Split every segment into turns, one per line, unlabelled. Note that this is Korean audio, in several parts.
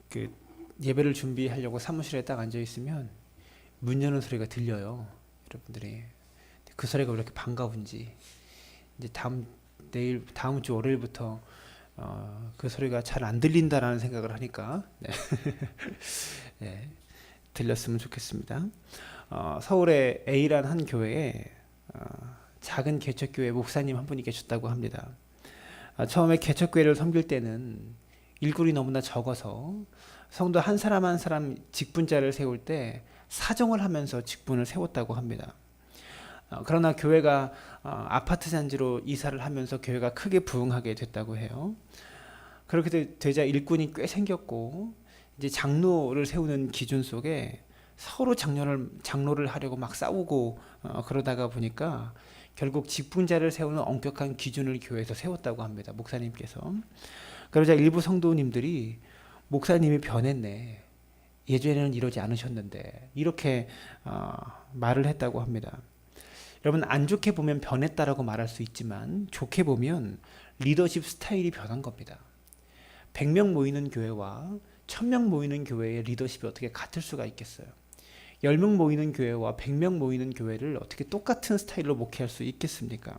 그 예배를 준비하려고 사무실에 딱 앉아 있으면 문 여는 소리가 들려요. 여러분들이 그 소리가 왜 이렇게 반가운지 이제 다음 주 월요일부터 그 소리가 잘 안 들린다라는 생각을 하니까 네. 네, 들렸으면 좋겠습니다. 서울의 A라는 한 교회에 작은 개척교회 목사님 한 분이 계셨다고 합니다. 처음에 개척교회를 섬길 때는 일꾼이 너무나 적어서 성도 한 사람 한 사람 직분자를 세울 때 사정을 하면서 직분을 세웠다고 합니다. 그러나 교회가 아파트 단지로 이사를 하면서 교회가 크게 부흥하게 됐다고 해요. 그렇게 되자 일꾼이 꽤 생겼고 이제 장로를 세우는 기준 속에 서로 장로를 하려고 막 싸우고 그러다가 보니까 결국 직분자를 세우는 엄격한 기준을 교회에서 세웠다고 합니다. 목사님께서. 그러자 일부 성도님들이 목사님이 변했네. 예전에는 이러지 않으셨는데 이렇게 말을 했다고 합니다. 여러분 안 좋게 보면 변했다라고 말할 수 있지만 좋게 보면 리더십 스타일이 변한 겁니다. 100명 모이는 교회와 1000명 모이는 교회의 리더십이 어떻게 같을 수가 있겠어요. 10명 모이는 교회와 100명 모이는 교회를 어떻게 똑같은 스타일로 목회할 수 있겠습니까?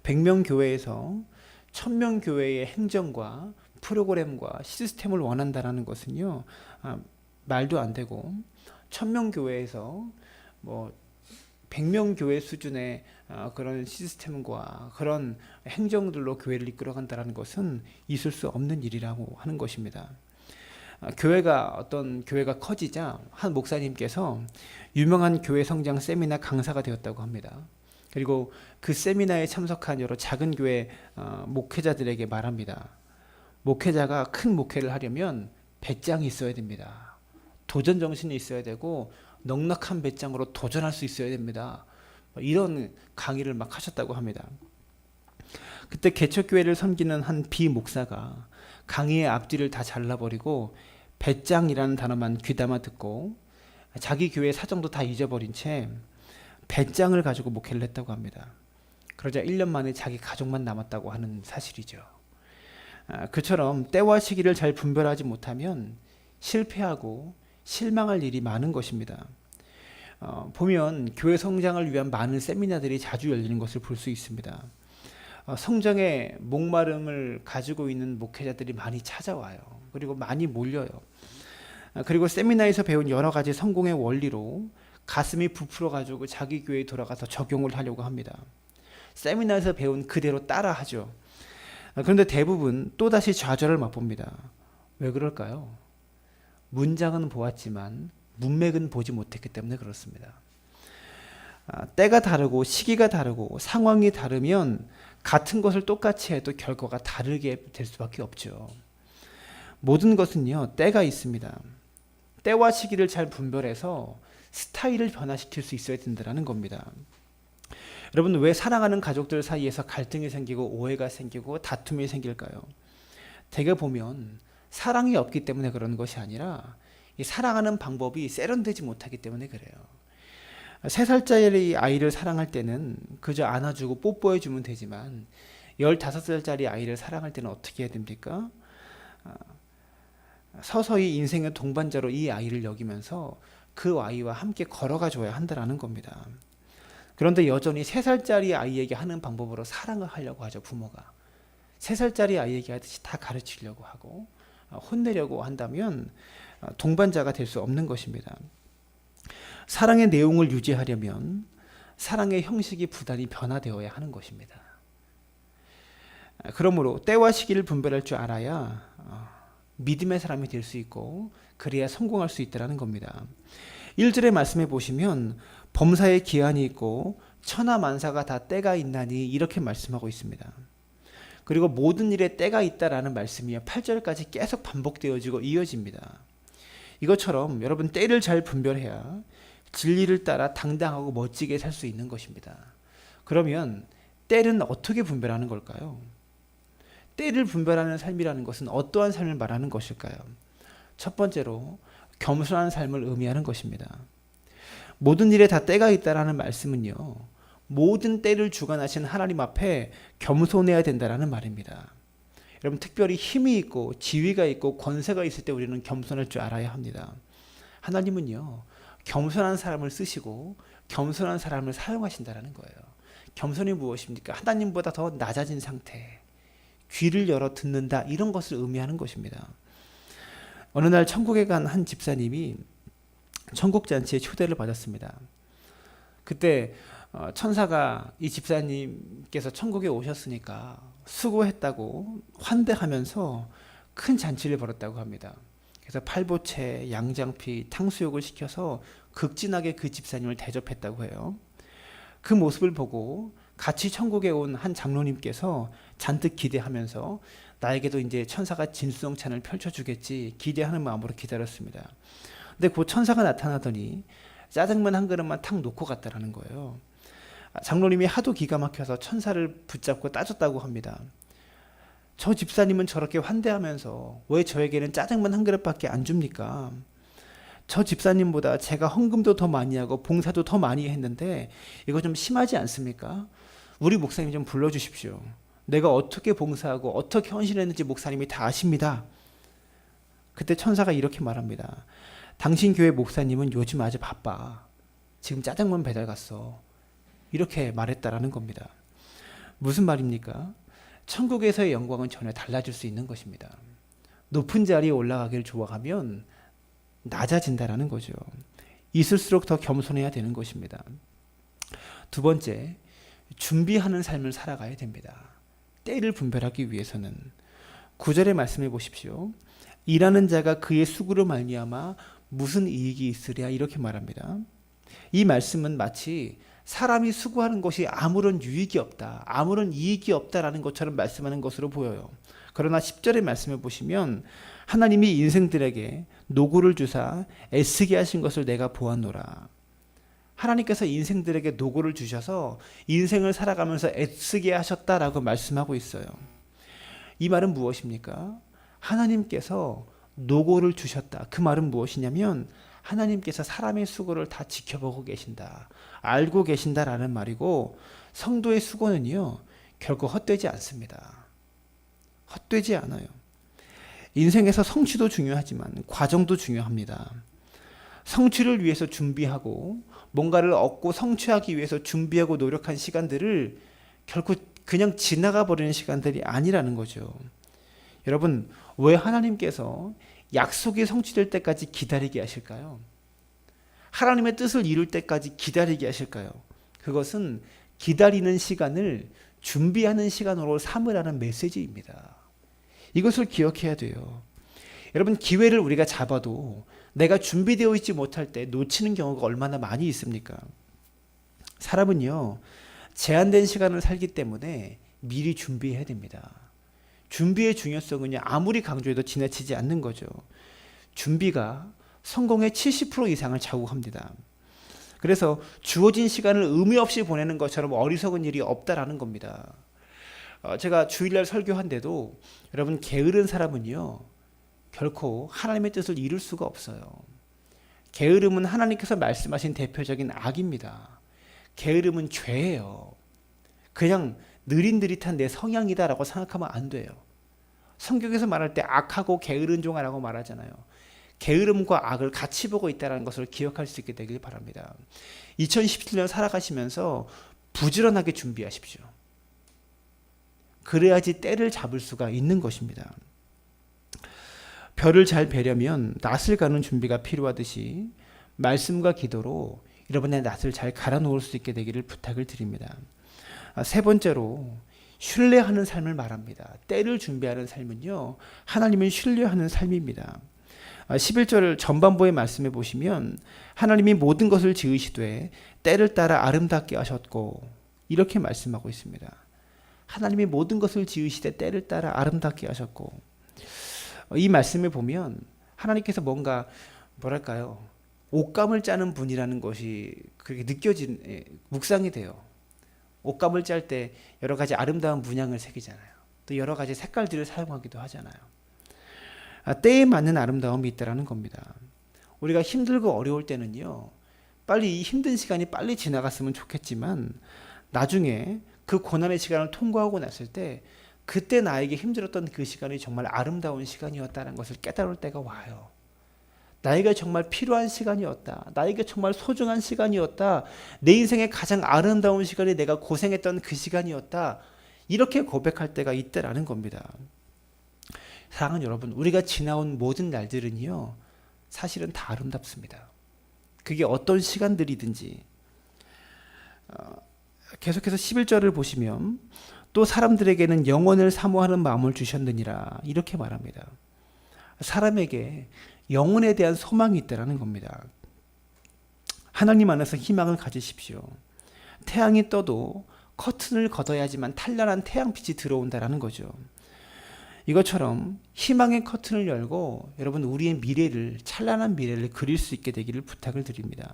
100명 교회에서 1000명 교회의 행정과 프로그램과 시스템을 원한다라는 것은요, 말도 안 되고 1000명 교회에서 100명 교회 수준의 그런 시스템과 그런 행정들로 교회를 이끌어간다는 것은 있을 수 없는 일이라고 하는 것입니다. 어떤 교회가 커지자 한 목사님께서 유명한 교회 성장 세미나 강사가 되었다고 합니다. 그리고 그 세미나에 참석한 여러 작은 교회 목회자들에게 말합니다. 목회자가 큰 목회를 하려면 배짱이 있어야 됩니다. 도전 정신이 있어야 되고 넉넉한 배짱으로 도전할 수 있어야 됩니다. 이런 강의를 막 하셨다고 합니다. 그때 개척교회를 섬기는 한 비목사가 강의의 앞뒤를 다 잘라버리고 배짱이라는 단어만 귀담아 듣고 자기 교회 사정도 다 잊어버린 채 배짱을 가지고 목회를 했다고 합니다. 그러자 1년 만에 자기 가족만 남았다고 하는 사실이죠. 그처럼 때와 시기를 잘 분별하지 못하면 실패하고 실망할 일이 많은 것입니다. 보면 교회 성장을 위한 많은 세미나들이 자주 열리는 것을 볼 수 있습니다. 성장의 목마름을 가지고 있는 목회자들이 많이 찾아와요. 그리고 많이 몰려요. 그리고 세미나에서 배운 여러 가지 성공의 원리로 가슴이 부풀어 가지고 자기 교회에 돌아가서 적용을 하려고 합니다. 세미나에서 배운 그대로 따라하죠. 그런데 대부분 또다시 좌절을 맛봅니다. 왜 그럴까요? 문장은 보았지만 문맥은 보지 못했기 때문에 그렇습니다. 때가 다르고 시기가 다르고 상황이 다르면 같은 것을 똑같이 해도 결과가 다르게 될 수밖에 없죠. 모든 것은요, 때가 있습니다. 때와 시기를 잘 분별해서 스타일을 변화시킬 수 있어야 된다는 겁니다. 여러분, 왜 사랑하는 가족들 사이에서 갈등이 생기고 오해가 생기고 다툼이 생길까요? 대개 보면 사랑이 없기 때문에 그런 것이 아니라 이 사랑하는 방법이 세련되지 못하기 때문에 그래요. 3살짜리 아이를 사랑할 때는 그저 안아주고 뽀뽀해주면 되지만 15살짜리 아이를 사랑할 때는 어떻게 해야 됩니까? 서서히 인생의 동반자로 이 아이를 여기면서 그 아이와 함께 걸어가 줘야 한다는 겁니다. 그런데 여전히 3살짜리 아이에게 하는 방법으로 사랑을 하려고 하죠, 부모가. 3살짜리 아이에게 하듯이 다 가르치려고 하고 혼내려고 한다면 동반자가 될 수 없는 것입니다. 사랑의 내용을 유지하려면 사랑의 형식이 부단히 변화되어야 하는 것입니다. 그러므로 때와 시기를 분별할 줄 알아야 믿음의 사람이 될 수 있고 그래야 성공할 수 있다는 겁니다. 1절의 말씀에 보시면 범사에 기한이 있고 천하만사가 다 때가 있나니 이렇게 말씀하고 있습니다. 그리고 모든 일에 때가 있다라는 말씀이 8절까지 계속 반복되어지고 이어집니다. 이것처럼 여러분 때를 잘 분별해야 진리를 따라 당당하고 멋지게 살 수 있는 것입니다. 그러면 때는 어떻게 분별하는 걸까요? 때를 분별하는 삶이라는 것은 어떠한 삶을 말하는 것일까요? 첫 번째로 겸손한 삶을 의미하는 것입니다. 모든 일에 다 때가 있다라는 말씀은요, 모든 때를 주관하신 하나님 앞에 겸손해야 된다라는 말입니다. 여러분 특별히 힘이 있고 지위가 있고 권세가 있을 때 우리는 겸손할 줄 알아야 합니다. 하나님은요 겸손한 사람을 쓰시고 겸손한 사람을 사용하신다라는 거예요. 겸손이 무엇입니까? 하나님보다 더 낮아진 상태, 귀를 열어 듣는다, 이런 것을 의미하는 것입니다. 어느 날 천국에 간 한 집사님이 천국 잔치에 초대를 받았습니다. 그때 천사가 이 집사님께서 천국에 오셨으니까 수고했다고 환대하면서 큰 잔치를 벌였다고 합니다. 그래서 팔보채, 양장피, 탕수육을 시켜서 극진하게 그 집사님을 대접했다고 해요. 그 모습을 보고 같이 천국에 온 한 장로님께서 잔뜩 기대하면서 나에게도 이제 천사가 진수성찬을 펼쳐주겠지 기대하는 마음으로 기다렸습니다. 근데 그 천사가 나타나더니 짜장면 한 그릇만 탁 놓고 갔다라는 거예요. 장로님이 하도 기가 막혀서 천사를 붙잡고 따졌다고 합니다. 저 집사님은 저렇게 환대하면서 왜 저에게는 짜장면 한 그릇밖에 안 줍니까? 저 집사님보다 제가 헌금도 더 많이 하고 봉사도 더 많이 했는데 이거 좀 심하지 않습니까? 우리 목사님 좀 불러주십시오. 내가 어떻게 봉사하고 어떻게 헌신했는지 목사님이 다 아십니다. 그때 천사가 이렇게 말합니다. 당신 교회 목사님은 요즘 아주 바빠. 지금 짜장면 배달 갔어. 이렇게 말했다라는 겁니다. 무슨 말입니까? 천국에서의 영광은 전혀 달라질 수 있는 것입니다. 높은 자리에 올라가기를 좋아하면 낮아진다라는 거죠. 있을수록 더 겸손해야 되는 것입니다. 두 번째, 준비하는 삶을 살아가야 됩니다. 때를 분별하기 위해서는 9절의 말씀해 보십시오. 일하는 자가 그의 수고로 말미암아 무슨 이익이 있으랴, 이렇게 말합니다. 이 말씀은 마치 사람이 수고하는 것이 아무런 유익이 없다, 아무런 이익이 없다라는 것처럼 말씀하는 것으로 보여요. 그러나 10절의 말씀을 보시면 하나님이 인생들에게 노고를 주사 애쓰게 하신 것을 내가 보았노라. 하나님께서 인생들에게 노고를 주셔서 인생을 살아가면서 애쓰게 하셨다라고 말씀하고 있어요. 이 말은 무엇입니까? 하나님께서 노고를 주셨다. 그 말은 무엇이냐면 하나님께서 사람의 수고를 다 지켜보고 계신다, 알고 계신다라는 말이고, 성도의 수고는요 결코 헛되지 않습니다. 헛되지 않아요. 인생에서 성취도 중요하지만 과정도 중요합니다. 성취를 위해서 준비하고 뭔가를 얻고 성취하기 위해서 준비하고 노력한 시간들을 결코 그냥 지나가 버리는 시간들이 아니라는 거죠. 여러분, 왜 하나님께서 약속이 성취될 때까지 기다리게 하실까요? 하나님의 뜻을 이룰 때까지 기다리게 하실까요? 그것은 기다리는 시간을 준비하는 시간으로 삼으라는 메시지입니다. 이것을 기억해야 돼요. 여러분, 기회를 우리가 잡아도 내가 준비되어 있지 못할 때 놓치는 경우가 얼마나 많이 있습니까? 사람은요, 제한된 시간을 살기 때문에 미리 준비해야 됩니다. 준비의 중요성은요, 아무리 강조해도 지나치지 않는 거죠. 준비가 성공의 70% 이상을 좌우합니다. 그래서 주어진 시간을 의미 없이 보내는 것처럼 어리석은 일이 없다라는 겁니다. 제가 주일날 설교한데도 여러분, 게으른 사람은요 결코 하나님의 뜻을 이룰 수가 없어요. 게으름은 하나님께서 말씀하신 대표적인 악입니다. 게으름은 죄예요. 그냥 느릿느릿한 내 성향이다라고 생각하면 안 돼요. 성경에서 말할 때 악하고 게으른 종아라고 말하잖아요. 게으름과 악을 같이 보고 있다는 것을 기억할 수 있게 되길 바랍니다. 2017년 살아가시면서 부지런하게 준비하십시오. 그래야지 때를 잡을 수가 있는 것입니다. 별을 잘 베려면 낫을 가는 준비가 필요하듯이 말씀과 기도로 여러분의 낫을 잘 갈아 놓을 수 있게 되기를 부탁을 드립니다. 세 번째로 신뢰하는 삶을 말합니다. 때를 준비하는 삶은요, 하나님을 신뢰하는 삶입니다. 11절 전반부의 말씀에 보시면 하나님이 모든 것을 지으시되 때를 따라 아름답게 하셨고, 이렇게 말씀하고 있습니다. 하나님이 모든 것을 지으시되 때를 따라 아름답게 하셨고, 이 말씀에 보면 하나님께서 뭔가 뭐랄까요, 옷감을 짜는 분이라는 것이 그렇게 묵상이 돼요. 옷감을 짤 때 여러 가지 아름다운 문양을 새기잖아요. 또 여러 가지 색깔들을 사용하기도 하잖아요. 때에 맞는 아름다움이 있다라는 겁니다. 우리가 힘들고 어려울 때는요, 빨리 이 힘든 시간이 빨리 지나갔으면 좋겠지만 나중에 그 고난의 시간을 통과하고 났을 때 그때 나에게 힘들었던 그 시간이 정말 아름다운 시간이었다는 것을 깨달을 때가 와요. 나에게 정말 필요한 시간이었다. 나에게 정말 소중한 시간이었다. 내 인생의 가장 아름다운 시간이 내가 고생했던 그 시간이었다. 이렇게 고백할 때가 있다라는 겁니다. 사랑하는 여러분, 우리가 지나온 모든 날들은요, 사실은 다 아름답습니다. 그게 어떤 시간들이든지. 계속해서 11절을 보시면 또 사람들에게는 영원을 사모하는 마음을 주셨느니라 이렇게 말합니다. 사람에게 영혼에 대한 소망이 있다는 겁니다. 하나님 안에서 희망을 가지십시오. 태양이 떠도 커튼을 걷어야지만 찬란한 태양빛이 들어온다는 거죠. 이것처럼 희망의 커튼을 열고 여러분 우리의 미래를, 찬란한 미래를 그릴 수 있게 되기를 부탁을 드립니다.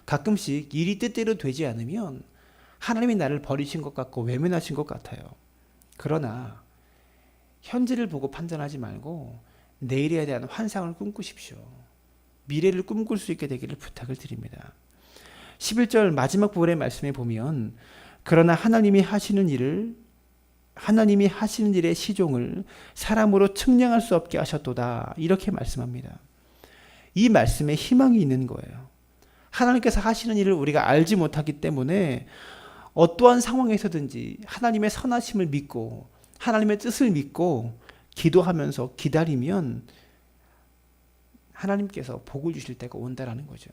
가끔씩 일이 뜻대로 되지 않으면 하나님이 나를 버리신 것 같고 외면하신 것 같아요. 그러나 현재를 보고 판단하지 말고 내일에 대한 환상을 꿈꾸십시오. 미래를 꿈꿀 수 있게 되기를 부탁을 드립니다. 11절 마지막 부분의 말씀에 보면 그러나 하나님이 하시는 일의 시종을 사람으로 측량할 수 없게 하셨도다 이렇게 말씀합니다. 이 말씀에 희망이 있는 거예요. 하나님께서 하시는 일을 우리가 알지 못하기 때문에 어떠한 상황에서든지 하나님의 선하심을 믿고 하나님의 뜻을 믿고 기도하면서 기다리면 하나님께서 복을 주실 때가 온다라는 거죠.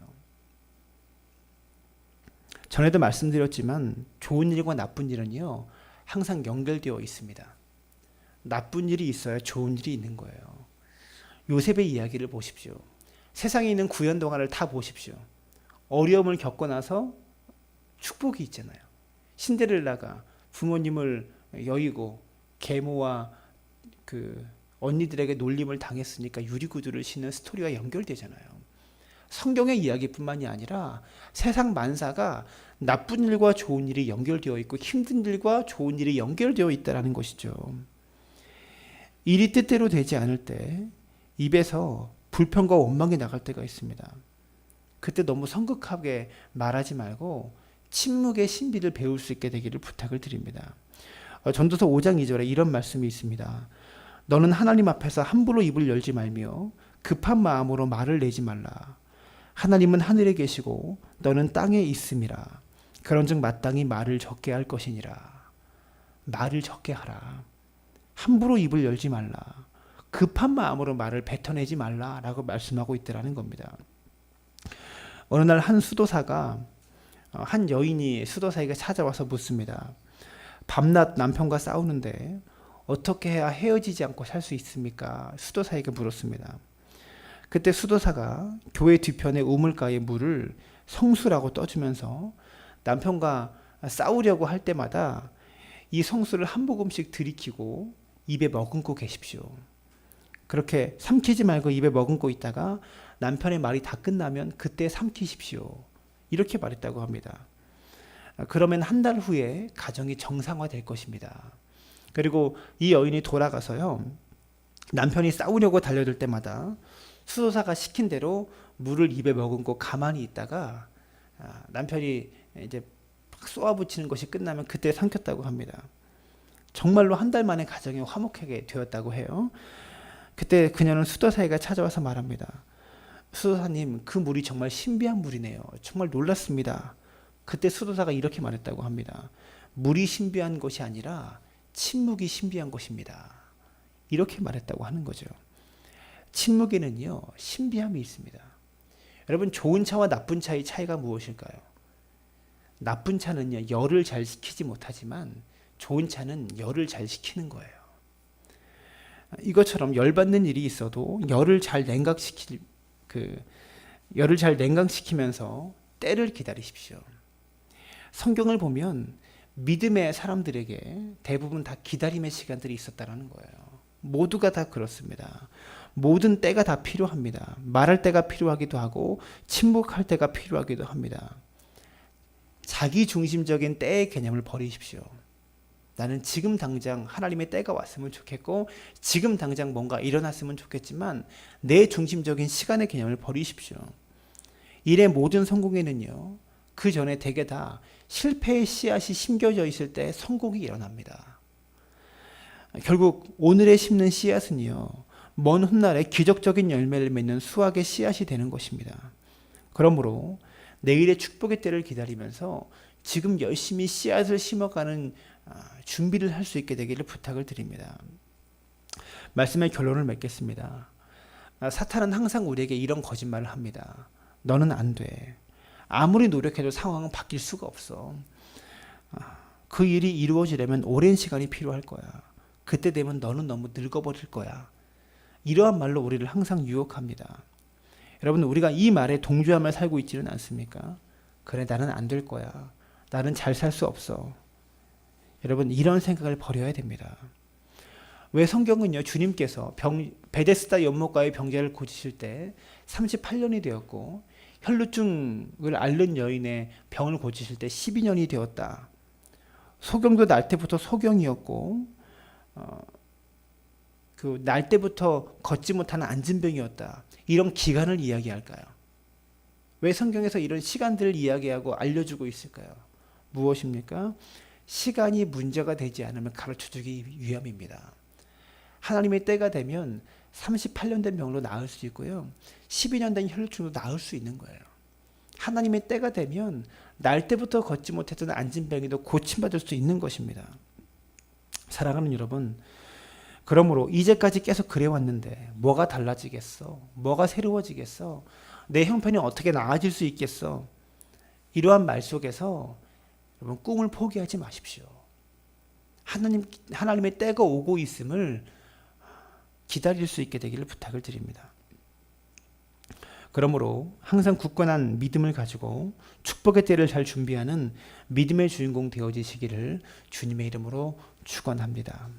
전에도 말씀드렸지만 좋은 일과 나쁜 일은요 항상 연결되어 있습니다. 나쁜 일이 있어야 좋은 일이 있는 거예요. 요셉의 이야기를 보십시오. 세상에 있는 구연동화를 다 보십시오. 어려움을 겪고 나서 축복이 있잖아요. 신데렐라가 부모님을 여의고 계모와 그 언니들에게 놀림을 당했으니까 유리구두를 신는 스토리와 연결되잖아요. 성경의 이야기뿐만이 아니라 세상 만사가 나쁜 일과 좋은 일이 연결되어 있고 힘든 일과 좋은 일이 연결되어 있다는 것이죠. 일이 뜻대로 되지 않을 때 입에서 불평과 원망이 나갈 때가 있습니다. 그때 너무 성급하게 말하지 말고 침묵의 신비를 배울 수 있게 되기를 부탁을 드립니다. 전도서 5장 2절에 이런 말씀이 있습니다. 너는 하나님 앞에서 함부로 입을 열지 말며 급한 마음으로 말을 내지 말라. 하나님은 하늘에 계시고 너는 땅에 있음이라. 그런즉 마땅히 말을 적게 할 것이니라. 말을 적게 하라. 함부로 입을 열지 말라. 급한 마음으로 말을 뱉어내지 말라라고 말씀하고 있더라는 겁니다. 어느 날 한 수도사가 한 여인이 수도사에게 찾아와서 묻습니다. 밤낮 남편과 싸우는데 어떻게 해야 헤어지지 않고 살 수 있습니까? 수도사에게 물었습니다. 그때 수도사가 교회 뒤편의 우물가의 물을 성수라고 떠주면서 남편과 싸우려고 할 때마다 이 성수를 한 모금씩 들이키고 입에 머금고 계십시오. 그렇게 삼키지 말고 입에 머금고 있다가 남편의 말이 다 끝나면 그때 삼키십시오. 이렇게 말했다고 합니다. 그러면 한 달 후에 가정이 정상화될 것입니다. 그리고 이 여인이 돌아가서요. 남편이 싸우려고 달려들 때마다 수도사가 시킨 대로 물을 입에 머금고 가만히 있다가 남편이 이제 막 쏘아붙이는 것이 끝나면 그때 삼켰다고 합니다. 정말로 한 달 만에 가정이 화목하게 되었다고 해요. 그때 그녀는 수도사에게 찾아와서 말합니다. 수도사님, 그 물이 정말 신비한 물이네요. 정말 놀랐습니다. 그때 수도사가 이렇게 말했다고 합니다. 물이 신비한 것이 아니라 침묵이 신비한 것입니다. 이렇게 말했다고 하는 거죠. 침묵에는요, 신비함이 있습니다. 여러분, 좋은 차와 나쁜 차의 차이가 무엇일까요? 나쁜 차는요, 열을 잘 식히지 못하지만 좋은 차는 열을 잘 식히는 거예요. 이것처럼 열받는 일이 있어도 열을 잘 냉각시키면서 때를 기다리십시오. 성경을 보면 믿음의 사람들에게 대부분 다 기다림의 시간들이 있었다는 거예요. 모두가 다 그렇습니다. 모든 때가 다 필요합니다. 말할 때가 필요하기도 하고 침묵할 때가 필요하기도 합니다. 자기 중심적인 때의 개념을 버리십시오. 나는 지금 당장 하나님의 때가 왔으면 좋겠고 지금 당장 뭔가 일어났으면 좋겠지만 내 중심적인 시간의 개념을 버리십시오. 일의 모든 성공에는요. 그 전에 대개 다 실패의 씨앗이 심겨져 있을 때 성공이 일어납니다. 결국 오늘에 심는 씨앗은요, 먼 훗날에 기적적인 열매를 맺는 수확의 씨앗이 되는 것입니다. 그러므로 내일의 축복의 때를 기다리면서 지금 열심히 씨앗을 심어가는 준비를 할 수 있게 되기를 부탁을 드립니다. 말씀의 결론을 맺겠습니다. 사탄은 항상 우리에게 이런 거짓말을 합니다. 너는 안 돼. 아무리 노력해도 상황은 바뀔 수가 없어. 그 일이 이루어지려면 오랜 시간이 필요할 거야. 그때 되면 너는 너무 늙어버릴 거야. 이러한 말로 우리를 항상 유혹합니다. 여러분, 우리가 이 말에 동조하며 살고 있지는 않습니까? 그래, 나는 안 될 거야. 나는 잘 살 수 없어. 여러분, 이런 생각을 버려야 됩니다. 왜 성경은요, 주님께서 베데스다 연못가의 병자를 고치실 때 38년이 되었고 혈루증을 앓는 여인의 병을 고치실 때 12년이 되었다. 소경도 날 때부터 소경이었고 그 날 때부터 걷지 못하는 안진병이었다. 이런 기간을 이야기할까요? 왜 성경에서 이런 시간들을 이야기하고 알려주고 있을까요? 무엇입니까? 시간이 문제가 되지 않으면 가르쳐주기 위함입니다. 하나님의 때가 되면 38년 된 병으로 나을 수 있고요. 12년 된 혈루증도 나을 수 있는 거예요. 하나님의 때가 되면 날 때부터 걷지 못했던 안진병이도 고침받을 수 있는 것입니다. 사랑하는 여러분, 그러므로 이제까지 계속 그래왔는데 뭐가 달라지겠어? 뭐가 새로워지겠어? 내 형편이 어떻게 나아질 수 있겠어? 이러한 말 속에서 여러분, 꿈을 포기하지 마십시오. 하나님의 때가 오고 있음을 기다릴 수 있게 되기를 부탁을 드립니다. 그러므로 항상 굳건한 믿음을 가지고 축복의 때를 잘 준비하는 믿음의 주인공 되어지시기를 주님의 이름으로 축원합니다.